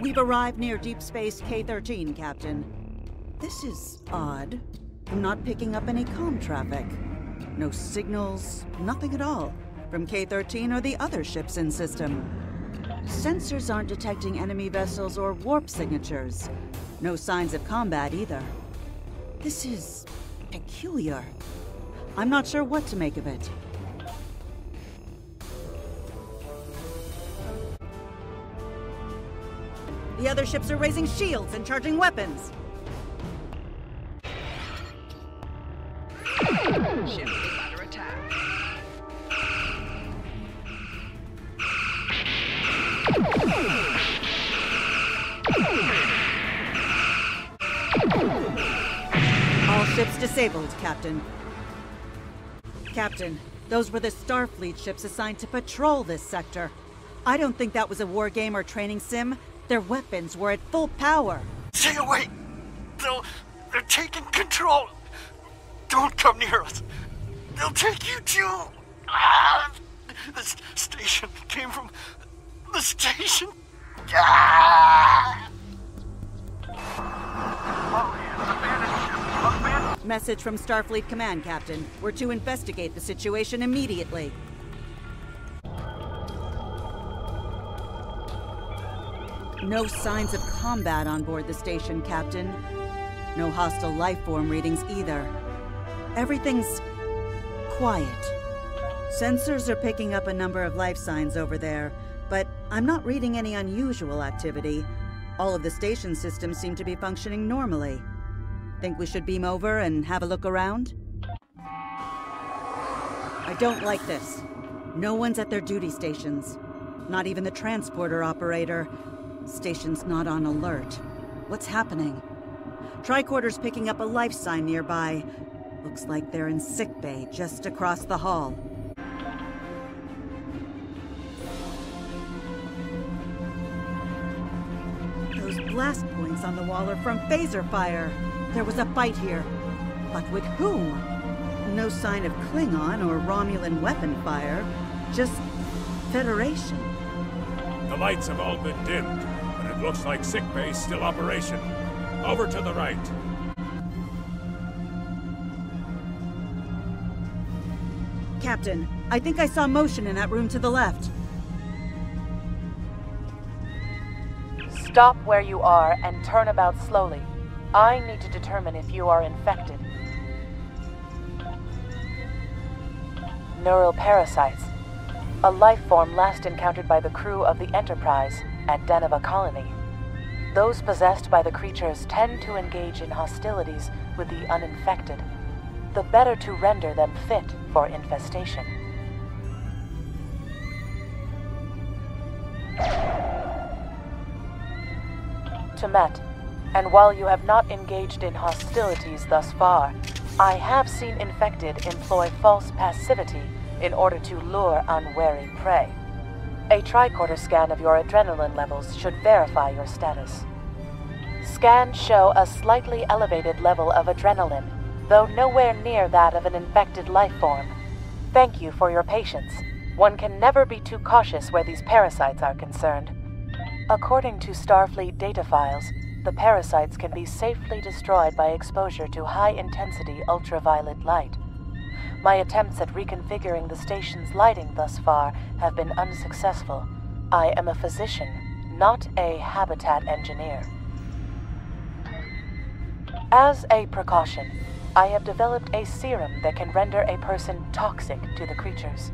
We've arrived near Deep Space K-13, Captain. This is odd. I'm not picking up any comm traffic. No signals, nothing at all, from K-13 or the other ships in system. Sensors aren't detecting enemy vessels or warp signatures. No signs of combat either. This is peculiar. I'm not sure what to make of it. The other ships are raising shields and charging weapons. Ship is under attack. All ships disabled, Captain. Captain, those were the Starfleet ships assigned to patrol this sector. I don't think that was a war game or training sim. Their weapons were at full power. Stay away! They're taking control! Don't come near us! They'll take you too! Ah! The station came from the station! Ah! Message from Starfleet Command, Captain. We're to investigate the situation immediately. No signs of combat on board the station, Captain. No hostile life form readings either. Everything's quiet. Sensors are picking up a number of life signs over there, but I'm not reading any unusual activity. All of the station systems seem to be functioning normally. Think we should beam over and have a look around? I don't like this. No one's at their duty stations. Not even the transporter operator. Station's not on alert. What's happening? Tricorder's picking up a life sign nearby. Looks like they're in sickbay just across the hall. Those blast points on the wall are from phaser fire. There was a fight here. But with whom? No sign of Klingon or Romulan weapon fire. Just Federation. The lights have all been dimmed, but it looks like sickbay's still operation. Over to the right. Captain, I think I saw motion in that room to the left. Stop where you are and turn about slowly. I need to determine if you are infected. Neural parasites. A life form last encountered by the crew of the Enterprise at Deneva Colony. Those possessed by the creatures tend to engage in hostilities with the uninfected, the better to render them fit for infestation. Temet, and while you have not engaged in hostilities thus far, I have seen infected employ false passivity in order to lure unwary prey. A tricorder scan of your adrenaline levels should verify your status. Scans show a slightly elevated level of adrenaline, though nowhere near that of an infected life form. Thank you for your patience. One can never be too cautious where these parasites are concerned. According to Starfleet data files, the parasites can be safely destroyed by exposure to high-intensity ultraviolet light. My attempts at reconfiguring the station's lighting thus far have been unsuccessful. I am a physician, not a habitat engineer. As a precaution, I have developed a serum that can render a person toxic to the creatures.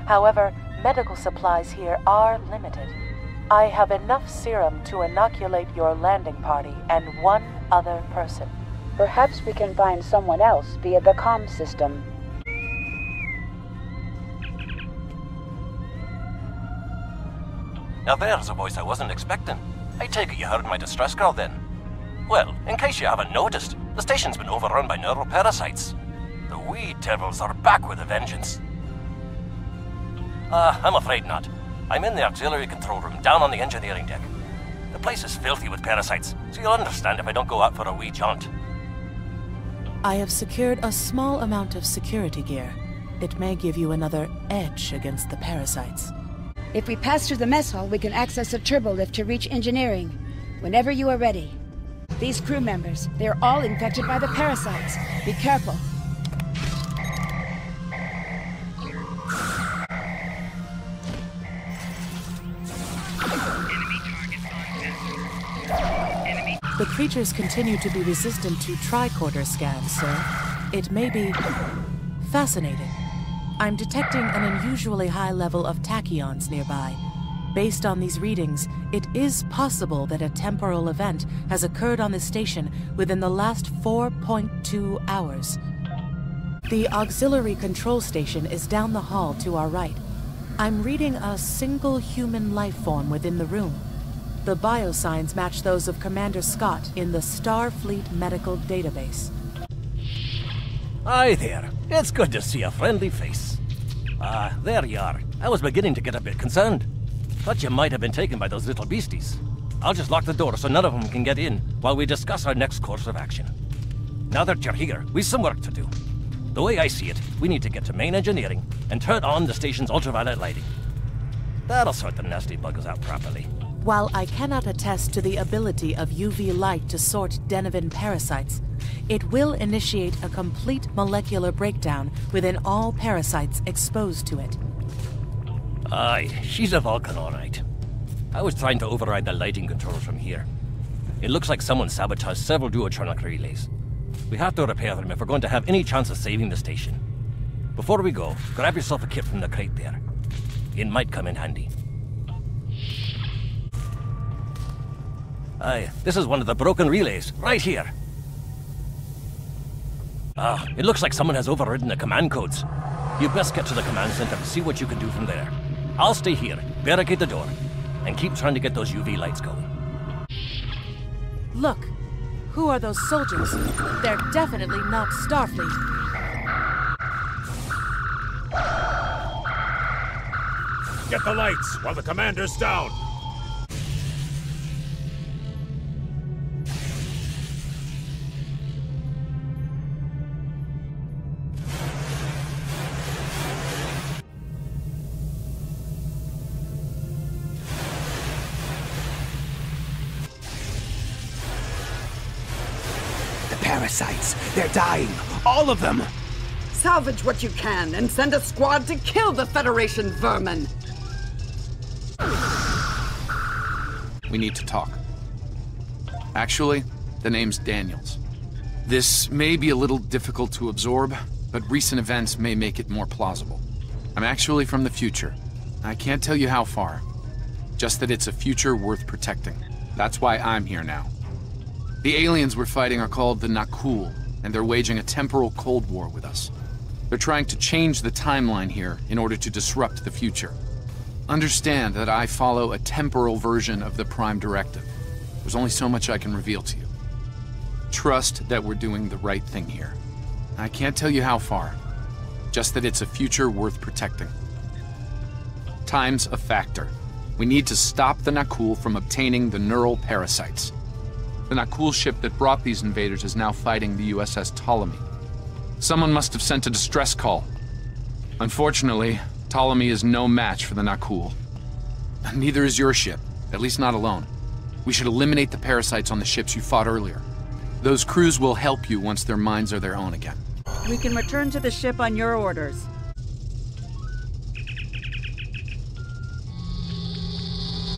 However, medical supplies here are limited. I have enough serum to inoculate your landing party and one other person. Perhaps we can find someone else via the comm system. Now there's a voice I wasn't expecting. I take it you heard my distress call then. Well, in case you haven't noticed, the station's been overrun by neural parasites. The wee devils are back with a vengeance. I'm afraid not. I'm in the auxiliary control room, down on the engineering deck. The place is filthy with parasites, so you'll understand if I don't go out for a wee jaunt. I have secured a small amount of security gear. It may give you another edge against the parasites. If we pass through the mess hall, we can access a turbolift to reach engineering. Whenever you are ready. These crew members, they are all infected by the parasites. Be careful. The creatures continue to be resistant to tricorder scans, sir. It may be fascinating. I'm detecting an unusually high level of tachyons nearby. Based on these readings, it is possible that a temporal event has occurred on the station within the last 4.2 hours. The auxiliary control station is down the hall to our right. I'm reading a single human life form within the room. The biosigns match those of Commander Scott in the Starfleet medical database. Hi there. It's good to see a friendly face. There you are. I was beginning to get a bit concerned. Thought you might have been taken by those little beasties. I'll just lock the door so none of them can get in while we discuss our next course of action. Now that you're here, we've some work to do. The way I see it, we need to get to main engineering and turn on the station's ultraviolet lighting. That'll sort the nasty buggers out properly. While I cannot attest to the ability of UV light to sort Denivan parasites, it will initiate a complete molecular breakdown within all parasites exposed to it. Aye, she's a Vulcan, all right. I was trying to override the lighting controls from here. It looks like someone sabotaged several duotronic relays. We have to repair them if we're going to have any chance of saving the station. Before we go, grab yourself a kit from the crate there. It might come in handy. Aye, this is one of the broken relays, right here. It looks like someone has overridden the command codes. You best get to the command center and see what you can do from there. I'll stay here, barricade the door, and keep trying to get those UV lights going. Look! Who are those soldiers? They're definitely not Starfleet. Get the lights while the commander's down. Parasites. They're dying. All of them. Salvage what you can and send a squad to kill the Federation vermin. We need to talk. Actually, the name's Daniels. This may be a little difficult to absorb, but recent events may make it more plausible. I'm actually from the future. I can't tell you how far. Just that it's a future worth protecting. That's why I'm here now. The aliens we're fighting are called the Nakul, and they're waging a temporal Cold War with us. They're trying to change the timeline here in order to disrupt the future. Understand that I follow a temporal version of the Prime Directive. There's only so much I can reveal to you. Trust that we're doing the right thing here. I can't tell you how far, just that it's a future worth protecting. Time's a factor. We need to stop the Nakul from obtaining the neural parasites. The Nakul ship that brought these invaders is now fighting the USS Ptolemy. Someone must have sent a distress call. Unfortunately, Ptolemy is no match for the Nakul. Neither is your ship, at least not alone. We should eliminate the parasites on the ships you fought earlier. Those crews will help you once their minds are their own again. We can return to the ship on your orders.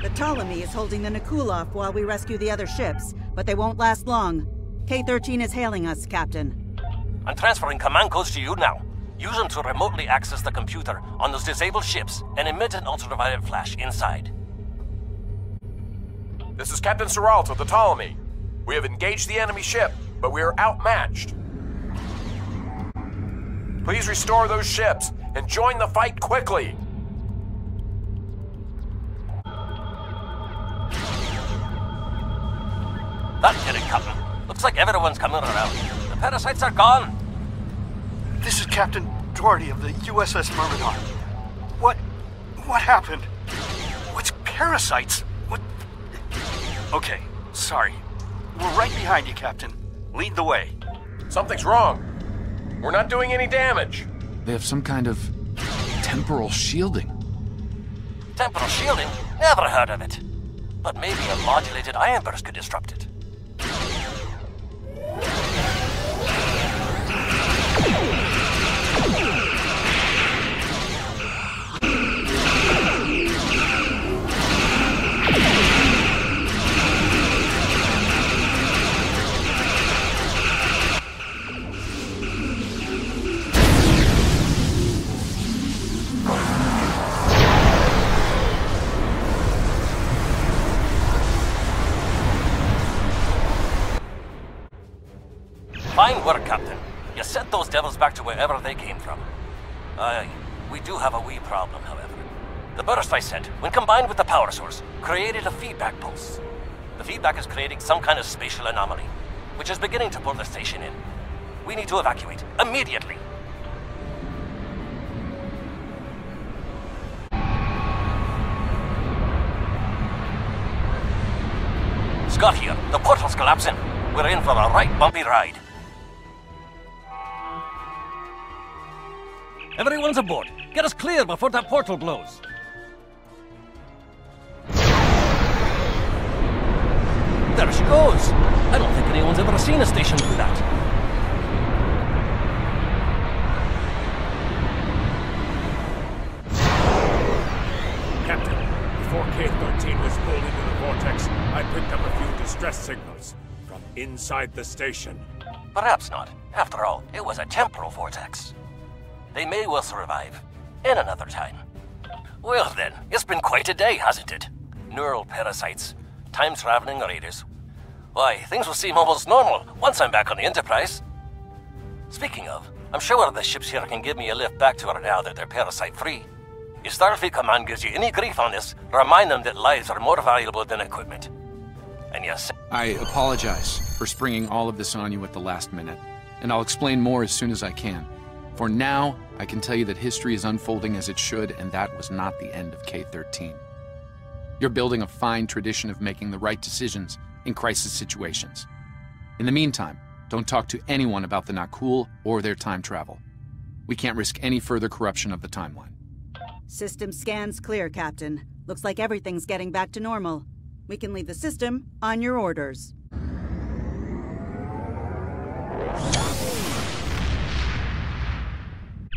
The Ptolemy is holding the Nakul off while we rescue the other ships, but they won't last long. K-13 is hailing us, Captain. I'm transferring command codes to you now. Use them to remotely access the computer on those disabled ships and emit an ultraviolet flash inside. This is Captain Seralt of the Ptolemy. We have engaged the enemy ship, but we are outmatched. Please restore those ships and join the fight quickly. That did it, Captain. Looks like everyone's coming around. The parasites are gone. This is Captain Doherty of the USS Myrmidon. What happened? What's parasites? What? Okay, sorry. We're right behind you, Captain. Lead the way. Something's wrong. We're not doing any damage. They have some kind of temporal shielding. Temporal shielding? Never heard of it. But maybe a modulated ion burst could disrupt it. Fine work, Captain. You sent those devils back to wherever they came from. Aye, we do have a wee problem, however. The burst I sent, when combined with the power source, created a feedback pulse. The feedback is creating some kind of spatial anomaly, which is beginning to pull the station in. We need to evacuate, immediately. Scott here, the portal's collapsing. We're in for a right bumpy ride. Everyone's aboard. Get us clear before that portal blows. There she goes. I don't think anyone's ever seen a station do that. Captain, before K-13 was pulled into the vortex, I picked up a few distress signals from inside the station. Perhaps not. After all, it was a temporal vortex. They may well survive. In another time. Well then, it's been quite a day, hasn't it? Neural parasites, time-traveling raiders. Why, things will seem almost normal once I'm back on the Enterprise. Speaking of, I'm sure the ships here can give me a lift back to her now that they're parasite-free. If Starfleet Command gives you any grief on this, remind them that lives are more valuable than equipment. And yes... I apologize for springing all of this on you at the last minute, and I'll explain more as soon as I can. For now, I can tell you that history is unfolding as it should, and that was not the end of K-13. You're building a fine tradition of making the right decisions in crisis situations. In the meantime, don't talk to anyone about the Nakul or their time travel. We can't risk any further corruption of the timeline. System scans clear, Captain. Looks like everything's getting back to normal. We can leave the system on your orders.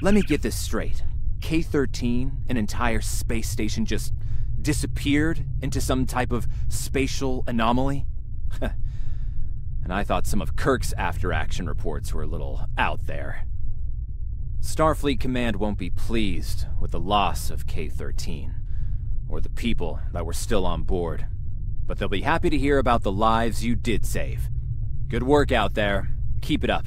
Let me get this straight. K-13, an entire space station, just disappeared into some type of spatial anomaly? And I thought some of Kirk's after-action reports were a little out there. Starfleet Command won't be pleased with the loss of K-13, or the people that were still on board. But they'll be happy to hear about the lives you did save. Good work out there. Keep it up.